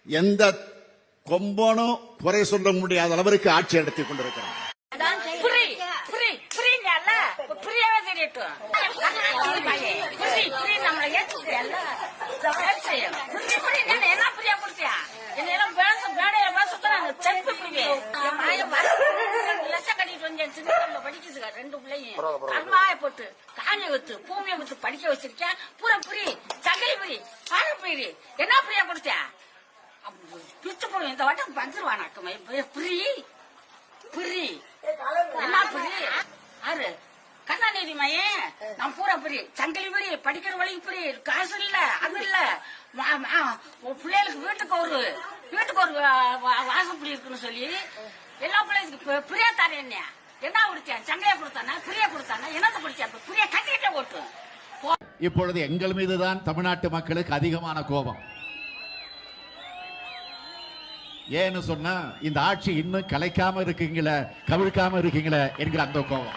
எந்த கொம்பனும் குறை சொல்ல முடியாத அளவிற்கு ஆட்சி நடத்தி கொண்டிருக்கிறார். ரெண்டு பிள்ளையும் கர்மாய போட்டு காணிய வச்சு பூமியை வச்சு படிக்க வச்சிருக்கேன். பூரா புரி சங்கரி புரி பாரு புரி என்ன புரியா கொடுத்தா பிச்சு போடுவேன். இந்த வட்டம் பஞ்சிருவானாக்குமே புரி புரி என்ன புரி ஆறு கண்ணாநீதி மையம் நான் பூரா புரி சங்கலி புரி படிக்கிற வழி புரி காசு இல்ல அது இல்ல பிள்ளைகளுக்கு வீட்டுக்கு ஒரு வாசப்படி இருக்குன்னு சொல்லி எல்லா பிள்ளைகளுக்கு புரியா தானே என்ன கொடுத்தேன் சங்கையா கொடுத்தானா புரியா கொடுத்தானா என்னத்தை கொடுத்தேன் புரியா கட்டிக்கிட்டே ஓட்டு. இப்பொழுது எங்கள் மீதுதான் தமிழ்நாட்டு மக்களுக்கு அதிகமான கோபம். ஏன்னு சொன்னா இந்த ஆட்சி இன்னும் கலைக்காம இருக்கீங்களே கவிழ்க்காம இருக்கீங்களே என்கிற அந்த கோபம்.